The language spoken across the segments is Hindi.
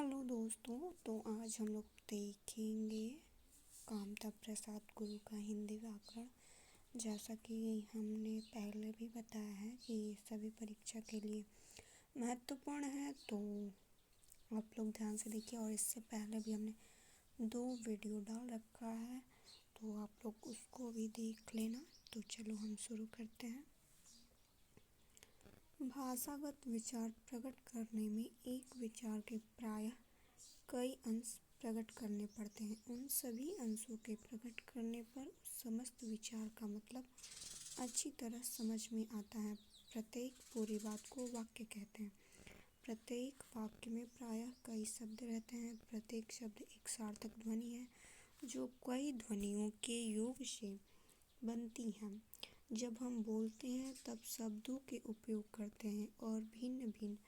हेलो दोस्तों। तो आज हम लोग देखेंगे कामता प्रसाद गुरु का हिंदी व्याकरण। जैसा कि हमने पहले भी बताया है कि ये सभी परीक्षा के लिए महत्वपूर्ण है, तो आप लोग ध्यान से देखिए। और इससे पहले भी हमने 2 वीडियो डाल रखा है, तो आप लोग उसको भी देख लेना। तो चलो हम शुरू करते हैं। भाषागत विचार प्रकट करने में एक विचार के प्रायः कई अंश प्रकट करने पड़ते हैं। उन सभी अंशों के प्रकट करने पर उस समस्त विचार का मतलब अच्छी तरह समझ में आता है। प्रत्येक पूरी बात को वाक्य कहते हैं। प्रत्येक वाक्य में प्रायः कई शब्द रहते हैं। प्रत्येक शब्द एक सार्थक ध्वनि है जो कई ध्वनियों के योग से बनती हैं। जब हम बोलते हैं तब शब्दों के उपयोग करते हैं और भिन्न भिन्न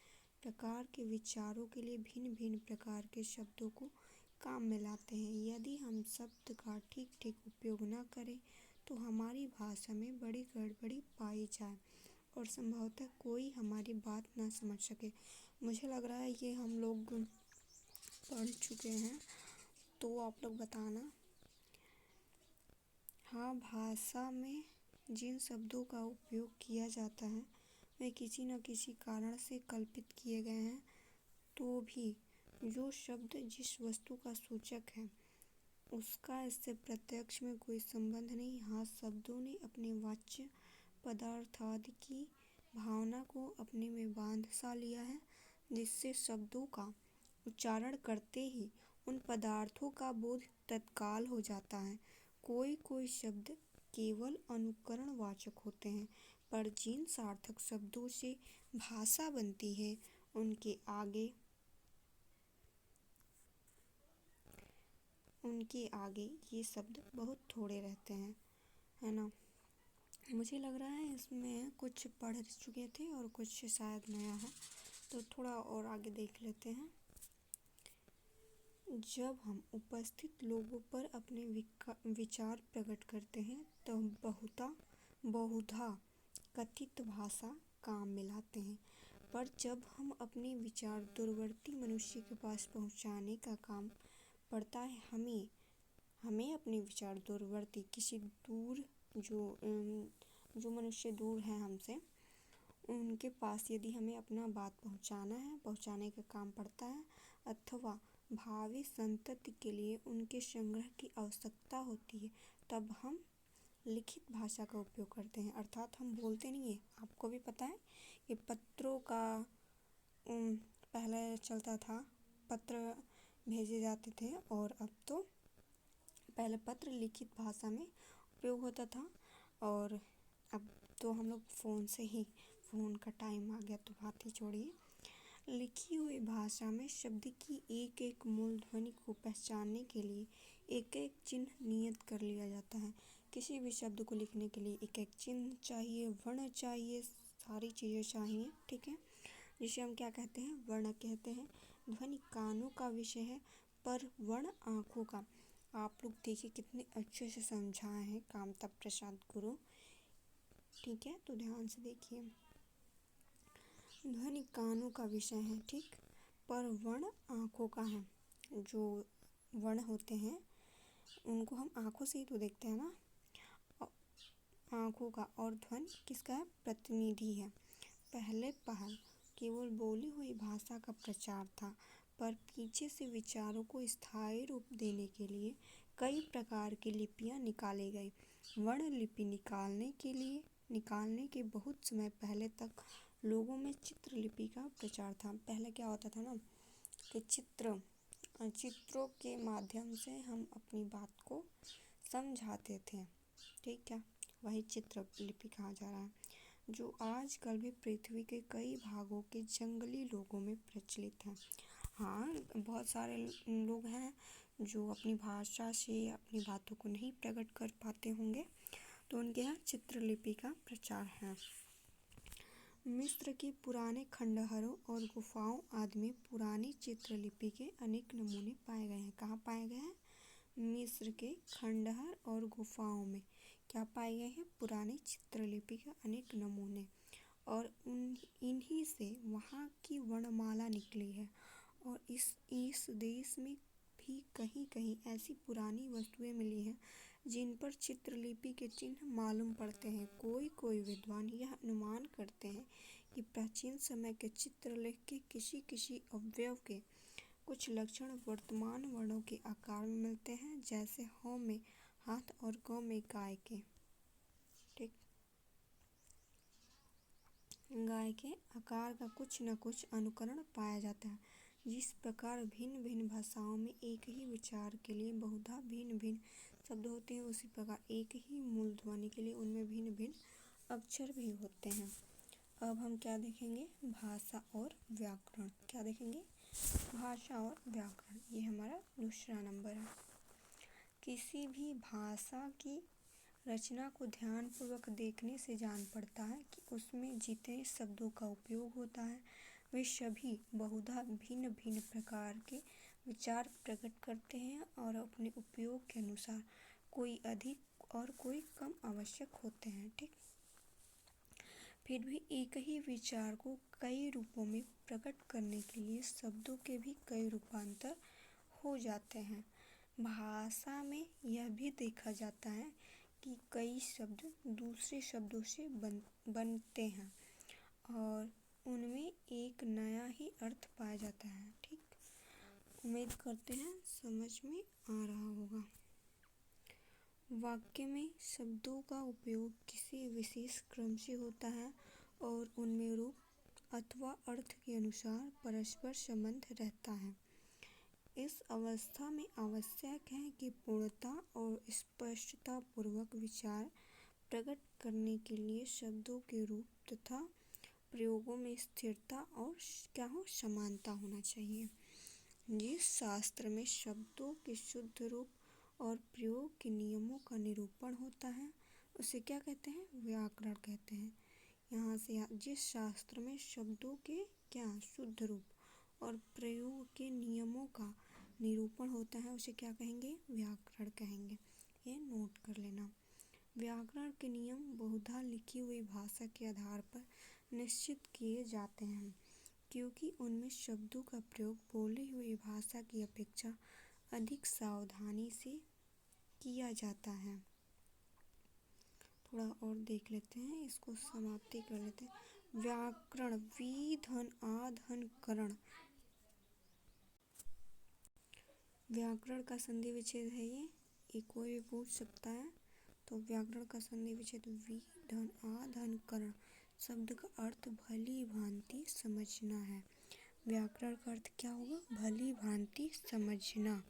प्रकार के विचारों के लिए भिन्न भिन्न प्रकार के शब्दों को काम में लाते हैं। यदि हम शब्द का ठीक ठीक उपयोग न करें तो हमारी भाषा में बड़ी गड़बड़ी पाई जाए और संभवतः कोई हमारी बात न समझ सके। मुझे लग रहा है ये हम लोग पढ़ चुके हैं, तो आप लोग बताना। हाँ, भाषा में जिन शब्दों का उपयोग किया जाता है वे किसी न किसी कारण से कल्पित किए गए हैं, तो भी जो शब्द जिस वस्तु का सूचक है उसका इससे प्रत्यक्ष में कोई संबंध नहीं। हाँ, शब्दों ने अपने वाच्य पदार्थ आदि की भावना को अपने में बांध सा लिया है, जिससे शब्दों का उच्चारण करते ही उन पदार्थों का बोध तत्काल हो जाता है। कोई कोई शब्द केवल अनुकरण वाचक होते हैं, पर जिन सार्थक शब्दों से भाषा बनती है उनके आगे ये शब्द बहुत थोड़े रहते हैं, है ना। मुझे लग रहा है इसमें कुछ पढ़ चुके थे और कुछ शायद नया है, तो थोड़ा और आगे देख लेते हैं। जब हम उपस्थित लोगों पर अपने विचार प्रकट करते हैं तब बहुधा कथित भाषा काम में लाते हैं, पर जब हम अपने विचार दूरवर्ती मनुष्य के पास पहुंचाने का काम पड़ता है, हमें अपने विचार दूरवर्ती किसी दूर जो मनुष्य दूर है हमसे, उनके पास यदि हमें अपना बात पहुंचाने का काम पड़ता है, अथवा भावी संतति के लिए उनके संग्रह की आवश्यकता होती है, तब हम लिखित भाषा का उपयोग करते हैं। अर्थात हम बोलते नहीं है। आपको भी पता है कि पत्रों का पहले चलता था, पत्र भेजे जाते थे, और अब तो पहले पत्र लिखित भाषा में उपयोग होता था, और अब तो हम लोग फ़ोन का टाइम आ गया, तो बात ही छोड़िए। लिखी हुई भाषा में शब्द की एक एक मूल ध्वनि को पहचानने के लिए एक एक चिन्ह नियत कर लिया जाता है। किसी भी शब्द को लिखने के लिए एक एक चिन्ह चाहिए, वर्ण चाहिए, सारी चीज़ें चाहिए, ठीक है, जिसे हम क्या कहते हैं, वर्ण कहते हैं। ध्वनि कानों का विषय है, पर वर्ण आँखों का। आप लोग देखिए कितने अच्छे से समझाए हैं कामता प्रसाद गुरु, ठीक है, तो ध्यान से देखिए। ध्वनि कानों का विषय है, ठीक, पर वर्ण आँखों का है। जो वर्ण होते हैं उनको हम आँखों से ही तो देखते हैं ना, आँखों का। और ध्वनि किसका है, प्रतिनिधि है। पहले केवल बोली हुई भाषा का प्रचार था, पर पीछे से विचारों को स्थायी रूप देने के लिए कई प्रकार की लिपियाँ निकाली गई। वर्ण लिपि निकालने के बहुत समय पहले तक लोगों में चित्र लिपि का प्रचार था। पहले क्या होता था ना कि चित्रों के माध्यम से हम अपनी बात को समझाते थे, ठीक है, वही चित्र लिपि कहा जा रहा है, जो आजकल भी पृथ्वी के कई भागों के जंगली लोगों में प्रचलित है। हाँ, बहुत सारे लोग हैं जो अपनी भाषा से अपनी बातों को नहीं प्रकट कर पाते होंगे, तो उनके यहाँ चित्रलिपि का प्रचार है। मिस्र के पुराने खंडहरों और गुफाओं आदि में पुरानी चित्रलिपि के अनेक नमूने पाए गए हैं। कहाँ पाए गए हैं, मिस्र के खंडहर और गुफाओं में क्या पाए गए हैं, पुरानी चित्रलिपि के अनेक नमूने, और इन्हीं से वहाँ की वर्णमाला निकली है। और इस देश में भी कहीं कहीं ऐसी पुरानी वस्तुएं मिली हैं जिन पर चित्रलिपि के चिन्ह मालूम पड़ते हैं। कोई कोई विद्वान यह अनुमान करते हैं कि प्राचीन समय के चित्रलेख के किसी किसी अवयव के कुछ लक्षण वर्तमान वर्णों के आकार में मिलते हैं, जैसे ह में हाथ और ग में गाय के। ठीक, गाय के आकार का कुछ न कुछ अनुकरण पाया जाता है। जिस प्रकार भिन्न भिन्न भाषाओं में एक ही विचार के लिए बहुधा भिन्न भिन्न शब्द होते हैं, उसी प्रकार एक ही मूल ध्वनि के लिए उनमें भिन्न भिन्न अक्षर भी होते हैं। अब हम क्या देखेंगे? भाषा और व्याकरण। क्या देखेंगे? भाषा और व्याकरण। ये हमारा दूसरा नंबर है। किसी भी भाषा की रचना को ध्यानपूर्वक देखने से जान पड़ता है कि उसमें जितने शब्दों का उपयोग होता है वे सभी बहुधा भिन्न भिन्न प्रकार के विचार प्रकट करते हैं और अपने उपयोग के अनुसार कोई अधिक और कोई कम आवश्यक होते हैं। ठीक, फिर भी एक ही विचार को कई रूपों में प्रकट करने के लिए शब्दों के भी कई रूपांतर हो जाते हैं। भाषा में यह भी देखा जाता है कि कई शब्द दूसरे शब्दों से बनते हैं और उनमें एक नया ही अर्थ पाया जाता है। ठीक, उम्मीद करते हैं समझ में आ रहा होगा। वाक्य में शब्दों का उपयोग किसी विशेष क्रम से होता है और उनमें रूप अथवा अर्थ के अनुसार परस्पर संबंध रहता है। इस अवस्था में आवश्यक है कि पूर्णता और स्पष्टता पूर्वक विचार प्रकट करने के लिए शब्दों के रूप तथा प्रयोगों में स्थिरता और क्या हो, समानता होना चाहिए। जिस शास्त्र में शब्दों के शुद्ध रूप और प्रयोग के नियमों का निरूपण होता है उसे क्या कहते हैं? व्याकरण कहते हैं। यहाँ से जिस शास्त्र में शब्दों के क्या शुद्ध रूप और प्रयोग के नियमों का निरूपण होता है उसे क्या कहेंगे? व्याकरण कहेंगे। ये नोट कर लेना। व्याकरण के नियम बहुधा लिखी हुई भाषा के आधार पर निश्चित किए जाते हैं, क्योंकि उनमें शब्दों का प्रयोग बोली हुई भाषा की अपेक्षा अधिक सावधानी से किया जाता है। थोड़ा और देख लेते हैं, इसको समाप्ति कर लेते हैं। व्याकरण वी धन आ धन करण। व्याकरण का संधि विच्छेद है ये कोई भी पूछ सकता है। तो व्याकरण का संधि विच्छेद वी धन आ धन करण शब्द का अर्थ भली भांति समझना है। व्याकरण का अर्थ क्या होगा? भली भांति समझना।